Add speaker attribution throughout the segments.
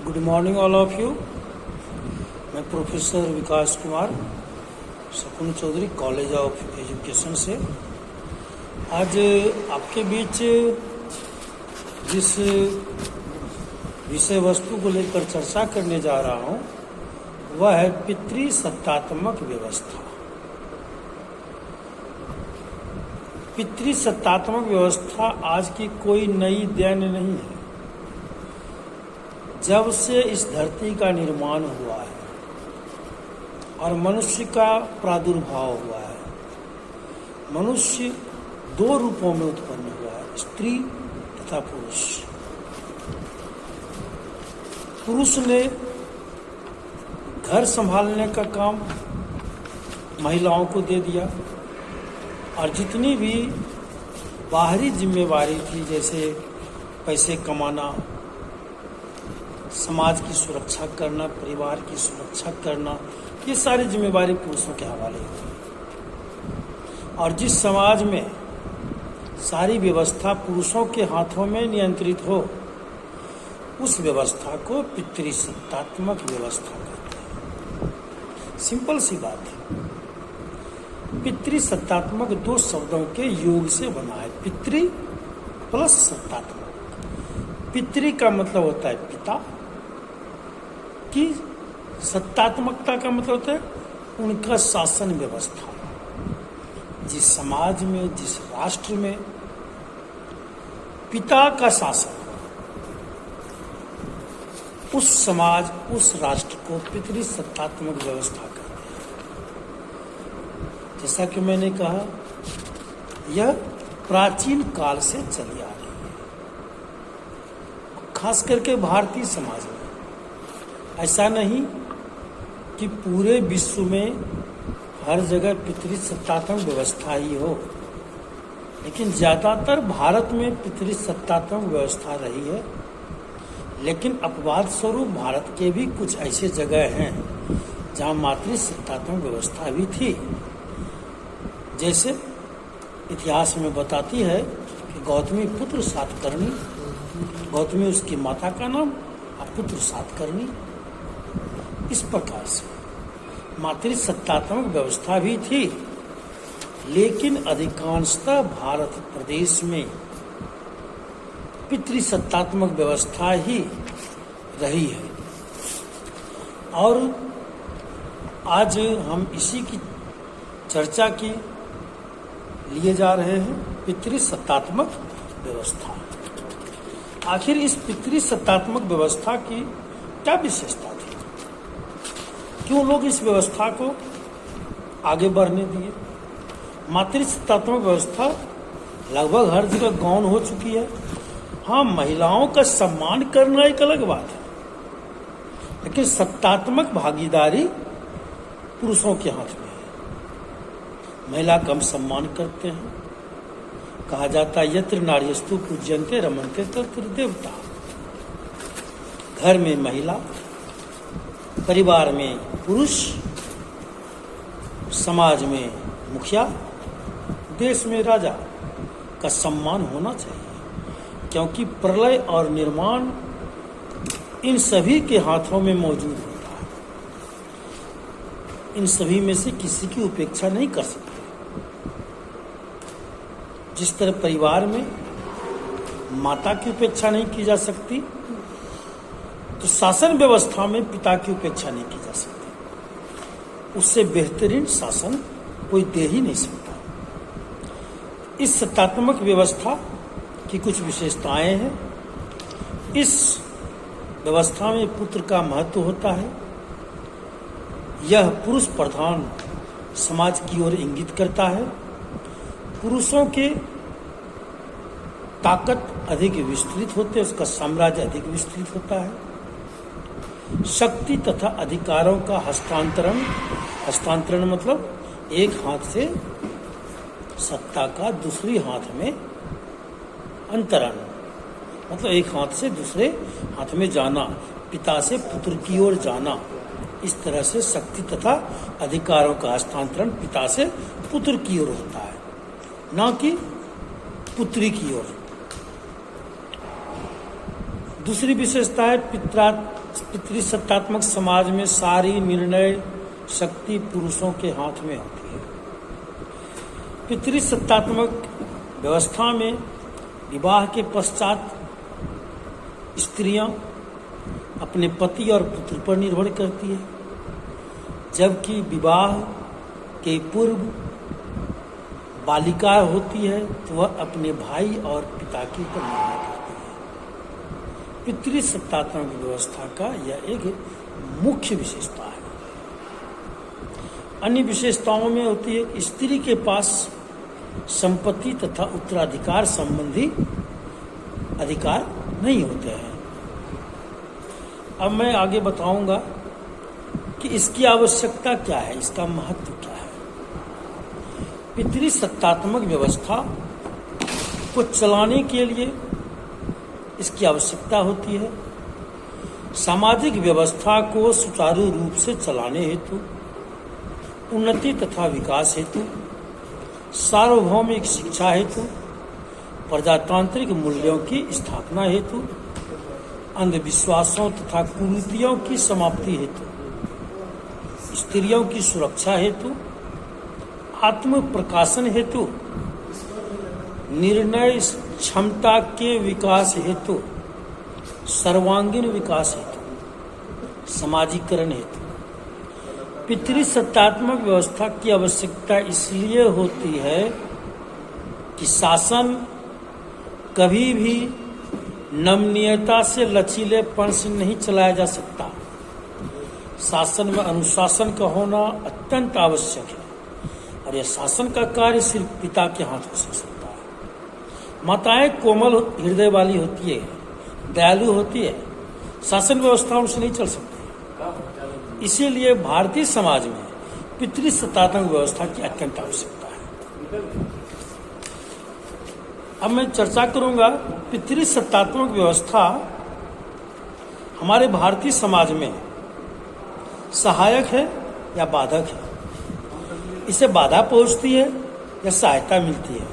Speaker 1: Good morning all of you. मैं professor विकास कुमार शकुन Chaudhary college of education से आज आपके बीच जिस विषय वस्तु को लेकर चर्चा करने जा रहा हूं वह है पितृसत्तात्मक व्यवस्था। पितृसत्तात्मक व्यवस्था आज की कोई नई देन नहीं है। जब से इस धरती का निर्माण हुआ है और मनुष्य का प्रादुर्भाव हुआ है, मनुष्य दो रूपों में उत्पन्न हुआ है, स्त्री तथा पुरुष। पुरुष ने घर संभालने का काम महिलाओं को दे दिया और जितनी भी बाहरी जिम्मेवारी थी, जैसे पैसे कमाना, समाज की सुरक्षा करना, परिवार की सुरक्षा करना, ये सारी जिम्मेवारी पुरुषों के हवाले हुई। और जिस समाज में सारी व्यवस्था पुरुषों के हाथों में नियंत्रित हो, उस व्यवस्था को पितृसत्तात्मक व्यवस्था कहते हैं। सिंपल सी बात है। पितृसत्तात्मक दो शब्दों के योग से बना है, पितृ प्लस सत्तात्मक। पितृ का मतलब होता है पिता, की सत्तात्मकता का मतलब होता है उनका शासन व्यवस्था। जिस समाज में, जिस राष्ट्र में पिता का शासन, उस समाज, उस राष्ट्र को पितृसत्तात्मक व्यवस्था कहते हैं। जैसा कि मैंने कहा, यह प्राचीन काल से चली आ रही है, खास करके भारतीय समाज में। ऐसा नहीं कि पूरे विश्व में हर जगह पितृसत्तात्मक व्यवस्था ही हो, लेकिन ज़्यादातर भारत में पितृसत्तात्मक व्यवस्था रही है। लेकिन अपवाद स्वरूप भारत के भी कुछ ऐसे जगह हैं जहाँ मातृसत्तात्मक व्यवस्था भी थी। जैसे इतिहास में बताती है कि गौतमी पुत्र सातकर्णी, गौतमी उसकी माता का नाम और पुत्र सातकर्णी। इस प्रकार से मातृसत्तात्मक व्यवस्था भी थी, लेकिन अधिकांशतः भारत प्रदेश में पितृसत्तात्मक व्यवस्था ही रही है। और आज हम इसी की चर्चा की लिए जा रहे हैं, पितृसत्तात्मक व्यवस्था। आखिर इस पितृसत्तात्मक व्यवस्था की क्या विशेषता थी? क्यों लोग इस व्यवस्था को आगे बढ़ने दिए? मातृसत्तात्मक व्यवस्था लगभग हर जगह गौण हो चुकी है। हाँ, महिलाओं का सम्मान करना एक अलग बात है, लेकिन सत्तात्मक भागीदारी पुरुषों के हाथ में है। महिला का हम सम्मान करते हैं। कहा जाता है, यत्र नार्यस्तु पूज्यन्ते रमन्ते तत्र देवता। घर में महिला, परिवार में पुरुष, समाज में मुखिया, देश में राजा का सम्मान होना चाहिए, क्योंकि प्रलय और निर्माण इन सभी के हाथों में मौजूद होता है। इन सभी में से किसी की उपेक्षा नहीं कर सकते। जिस तरह परिवार में माता की उपेक्षा नहीं की जा सकती, तो शासन व्यवस्था में पिता की उपेक्षा नहीं की जा सकती। उससे बेहतरीन शासन कोई दे ही नहीं सकता। इस सत्तात्मक व्यवस्था की कुछ विशेषताएं हैं। इस व्यवस्था में पुत्र का महत्व होता है। यह पुरुष प्रधान समाज की ओर इंगित करता है। पुरुषों के ताकत अधिक विस्तृत होते, उसका साम्राज्य अधिक विस्तृत होता है। शक्ति तथा अधिकारों का हस्तांतरण मतलब एक हाथ से सत्ता का दूसरी हाथ में अंतरण, मतलब एक हाथ से दूसरे हाथ में जाना, पिता से पुत्र की ओर जाना। इस तरह से शक्ति तथा अधिकारों का हस्तांतरण पिता से पुत्र की ओर होता है, ना कि पुत्री की ओर। दूसरी विशेषता है पितृसत्तात्मक समाज में सारी निर्णय शक्ति पुरुषों के हाथ में होती है। पितृसत्तात्मक व्यवस्था में विवाह के पश्चात स्त्रियां अपने पति और पुत्र पर निर्भर करती है, जबकि विवाह के पूर्व बालिका होती है तो वह अपने भाई और पिता के ऊपर निर्भर करती है। पितृसत्तात्मक व्यवस्था का यह एक मुख्य विशेषता है। अन्य विशेषताओं में होती है स्त्री के पास संपत्ति तथा उत्तराधिकार संबंधी अधिकार नहीं होते हैं। अब मैं आगे बताऊंगा कि इसकी आवश्यकता क्या है, इसका महत्व क्या है। पितृसत्तात्मक व्यवस्था को चलाने के लिए इसकी आवश्यकता होती है। सामाजिक व्यवस्था को सुचारू रूप से चलाने हेतु, उन्नति तथा विकास हेतु, सार्वभौमिक शिक्षा हेतु, प्रजातांत्रिक मूल्यों की स्थापना हेतु, अंधविश्वासों तथा कुरीतियों की समाप्ति हेतु, स्त्रियों की सुरक्षा हेतु, आत्म प्रकाशन हेतु, निर्णय क्षमता के विकास हेतु, सर्वांगीण विकास हेतु, समाजीकरण हेतु पितृसत्तात्मक व्यवस्था की आवश्यकता इसलिए होती है कि शासन कभी भी नमनीयता से लचीलेपन से नहीं चलाया जा सकता। शासन में अनुशासन का होना अत्यंत आवश्यक है और यह शासन का कार्य सिर्फ पिता के हाथ हो सकता है। माताएं कोमल हृदय वाली होती है, दयालु होती है, शासन व्यवस्था उनसे नहीं चल सकती। इसीलिए भारतीय समाज में पितृसत्तात्मक व्यवस्था की अत्यंत आवश्यकता है। अब मैं चर्चा करूंगा पितृसत्तात्मक व्यवस्था हमारे भारतीय समाज में सहायक है या बाधक है। इसे बाधा पहुंचती है या सहायता मिलती है।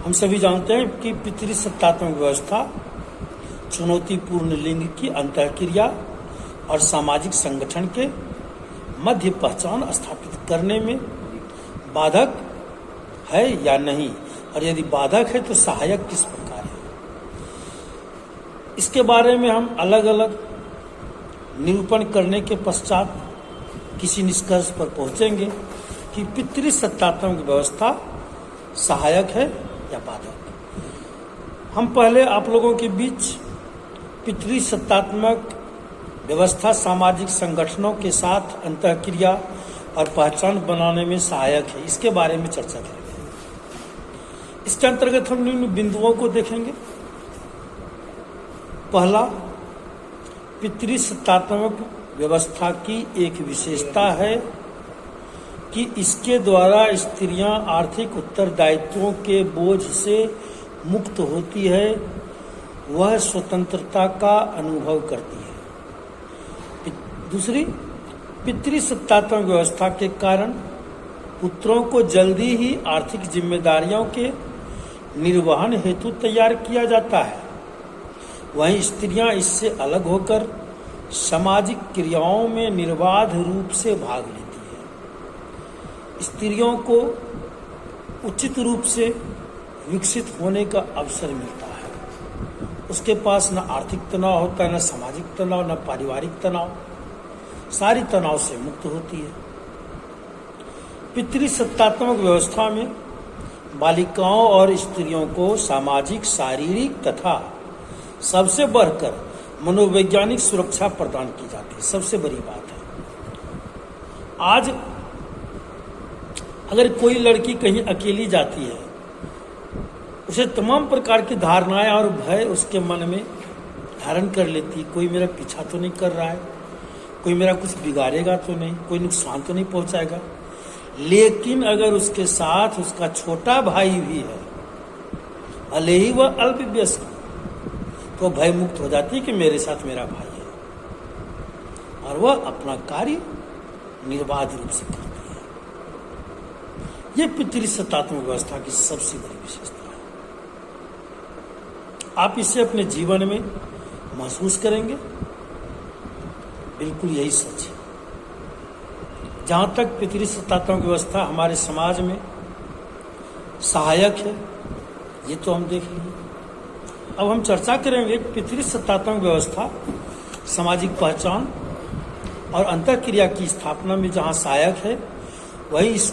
Speaker 1: हम सभी जानते हैं कि पितृसत्तात्मक व्यवस्था चुनौतीपूर्ण लिंग की अंतःक्रिया और सामाजिक संगठन के मध्य पहचान स्थापित करने में बाधक है या नहीं, और यदि बाधक है तो सहायक किस प्रकार है। इसके बारे में हम अलग अलग निरूपण करने के पश्चात किसी निष्कर्ष पर पहुंचेंगे कि पितृसत्तात्मक व्यवस्था सहायक है या बाधक। हम पहले आप लोगों के बीच पितृसत्तात्मक व्यवस्था सामाजिक संगठनों के साथ अंतःक्रिया और पहचान बनाने में सहायक है, इसके बारे में चर्चा करेंगे। इसके अंतर्गत हम निम्न बिंदुओं को देखेंगे। पहला, पितृसत्तात्मक व्यवस्था की एक विशेषता है कि इसके द्वारा स्त्रियां आर्थिक उत्तरदायित्वों के बोझ से मुक्त होती है, वह स्वतंत्रता का अनुभव करती है। दूसरी, पितृसत्तात्मक व्यवस्था के कारण पुत्रों को जल्दी ही आर्थिक जिम्मेदारियों के निर्वहन हेतु तैयार किया जाता है। वहीं स्त्रियां इससे अलग होकर सामाजिक क्रियाओं में निर्बाध रूप से भाग लेती है। स्त्रियों को उचित रूप से विकसित होने का अवसर मिलता है। उसके पास न आर्थिक तनाव होता है, न सामाजिक तनाव, न पारिवारिक तनाव, सारी तनाव से मुक्त होती है। पितृसत्तात्मक व्यवस्था में बालिकाओं और स्त्रियों को सामाजिक, शारीरिक तथा सबसे बढ़कर मनोवैज्ञानिक सुरक्षा प्रदान की जाती है। सबसे बड़ी बात है, आज अगर कोई लड़की कहीं अकेली जाती है, उसे तमाम प्रकार की धारणाएं और भय उसके मन में धारण कर लेती। कोई मेरा पीछा तो नहीं कर रहा है, कोई मेरा कुछ बिगाड़ेगा तो नहीं, कोई नुकसान तो नहीं पहुंचाएगा। लेकिन अगर उसके साथ उसका छोटा भाई भी है, भले ही वह अल्पवयस्क, तो भय मुक्त हो जाती है कि मेरे साथ मेरा भाई है, और वह अपना कार्य निर्बाध रूप से करती है। यह पितृसत्तात्मक व्यवस्था की सबसे बड़ी विशेषता है। आप इसे अपने जीवन में महसूस करेंगे। बिल्कुल यही सच है। जहाँ तक पितृसत्तात्मक व्यवस्था हमारे समाज में सहायक है, ये तो हम देख लेंगे। अब हम चर्चा करेंगे पितृसत्तात्मक व्यवस्था सामाजिक पहचान और अंतःक्रिया की स्थापना में जहाँ सहायक है, वही इस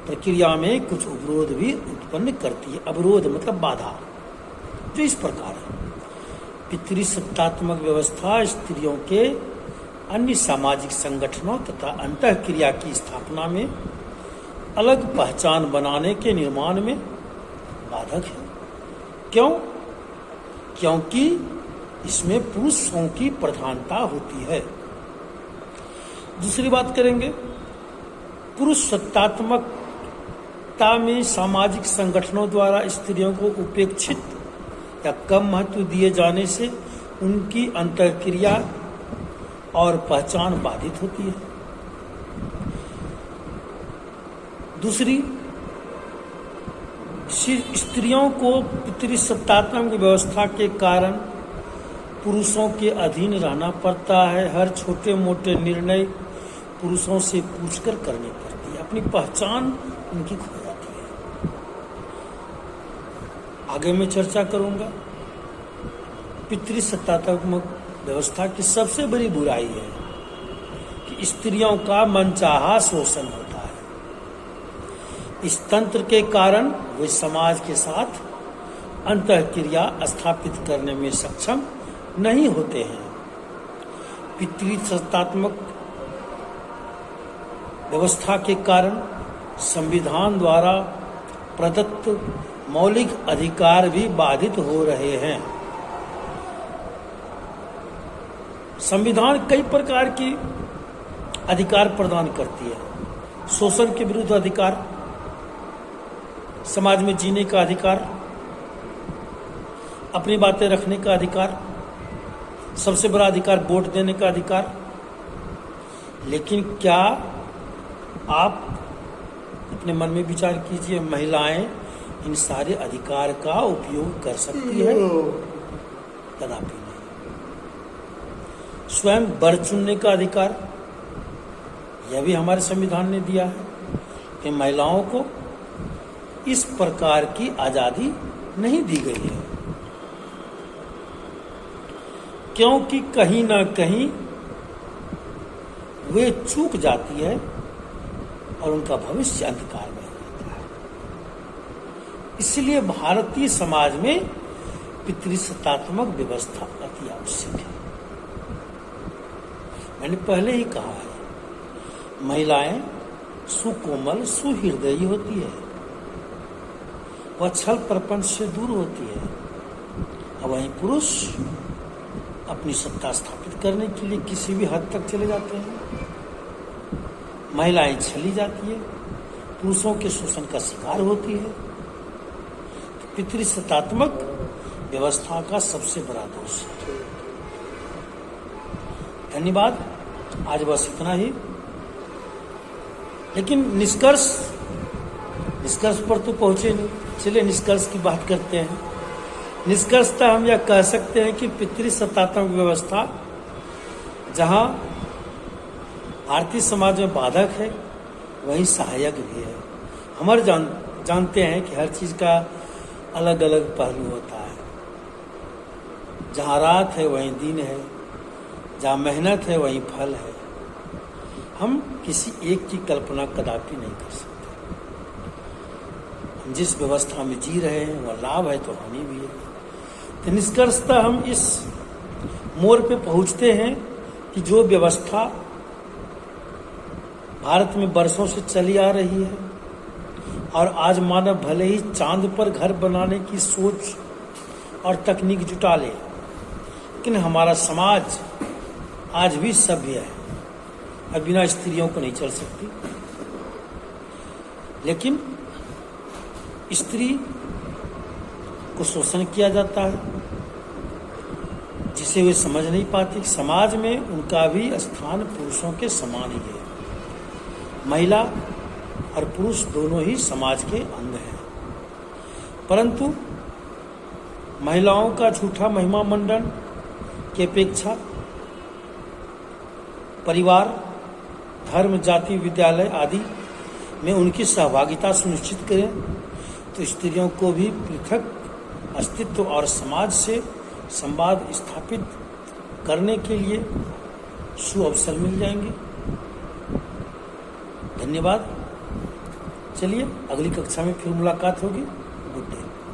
Speaker 1: प्रक्रिया में कुछ अवरोध भी उत्पन्न करती है। अवरोध मतलब बाधा, जो इस प्रकार है। पितृसत्तात्मक व्यवस्था स्त्रियों के अन्य सामाजिक संगठनों तथा अंतःक्रिया की स्थापना में अलग पहचान बनाने के निर्माण में बाधक है। क्यों? क्योंकि इसमें पुरुषों की प्रधानता होती है। दूसरी बात करेंगे, पुरुष सत्तात्मकता में सामाजिक संगठनों द्वारा स्त्रियों को उपेक्षित या कम महत्व दिए जाने से उनकी अंतःक्रिया और पहचान बाधित होती है। दूसरी, स्त्रियों को पितृसत्तात्मक व्यवस्था के कारण पुरुषों के अधीन रहना पड़ता है। हर छोटे मोटे निर्णय पुरुषों से पूछकर करनी पड़ती है। अपनी पहचान उनकी खो जाती है। आगे मैं चर्चा करूंगा। पितृसत्तात्मक व्यवस्था की सबसे बड़ी बुराई है कि स्त्रियों का मनचाहा शोषण होता है। इस तंत्र के कारण वे समाज के साथ अंतःक्रिया स्थापित करने में सक्षम नहीं होते हैं। पितृसत्तात्मक व्यवस्था के कारण संविधान द्वारा प्रदत्त मौलिक अधिकार भी बाधित हो रहे हैं। संविधान कई प्रकार की अधिकार प्रदान करती है। शोषण के विरुद्ध अधिकार, समाज में जीने का अधिकार, अपनी बातें रखने का अधिकार, सबसे बड़ा अधिकार वोट देने का अधिकार। लेकिन क्या आप अपने मन में विचार कीजिए, महिलाएं इन सारे अधिकार का उपयोग कर सकती है? कदापि नहीं। स्वयं वर चुनने का अधिकार, यह भी हमारे संविधान ने दिया है कि महिलाओं को इस प्रकार की आजादी नहीं दी गई है, क्योंकि कहीं ना कहीं वे चूक जाती है और उनका भविष्य अंधकार में रहता है। इसलिए भारतीय समाज में पितृसत्तात्मक व्यवस्था अति आवश्यक है। मैंने पहले ही कहा है, महिलाएं सुकोमल सुहृदयी होती है, वह छल प्रपंच से दूर होती है। और वहीं पुरुष अपनी सत्ता स्थापित करने के लिए किसी भी हद तक चले जाते हैं। महिलाएं छली जाती है, पुरुषों के शोषण का शिकार होती है। तो पितृसत्तात्मक व्यवस्था का सबसे बड़ा दोष है। धन्यवाद। आज बस इतना ही। लेकिन निष्कर्ष पर तो पहुंचे नहीं। चलिए निष्कर्ष की बात करते हैं। निष्कर्षतः हम यह कह सकते हैं कि पितृसत्तात्मक व्यवस्था जहां भारतीय समाज में बाधक है, वहीं सहायक भी है। हम जानते हैं कि हर चीज का अलग अलग पहलू होता है। जहां रात है वहीं दिन है, जहां मेहनत है वहीं फल है। हम किसी एक की कल्पना कदापि नहीं कर सकते। हम जिस व्यवस्था में जी रहे हैं वह लाभ है तो हानि भी है। तो निष्कर्षतः हम इस मोड़ पे पहुंचते हैं कि जो व्यवस्था भारत में वर्षों से चली आ रही है और आज मानव भले ही चांद पर घर बनाने की सोच और तकनीक जुटा ले, लेकिन हमारा समाज आज भी सभ्य है। अब बिना स्त्रियों को नहीं चल सकती। लेकिन स्त्री को शोषण किया जाता है, जिसे वे समझ नहीं पाती कि समाज में उनका भी स्थान पुरुषों के समान ही है। महिला और पुरुष दोनों ही समाज के अंग हैं, परंतु महिलाओं का झूठा महिमा मंडन की अपेक्षा परिवार, धर्म, जाति, विद्यालय आदि में उनकी सहभागिता सुनिश्चित करें तो स्त्रियों को भी पृथक अस्तित्व और समाज से संवाद स्थापित करने के लिए सुअवसर मिल जाएंगे। धन्यवाद। चलिए अगली कक्षा में फिर मुलाकात होगी।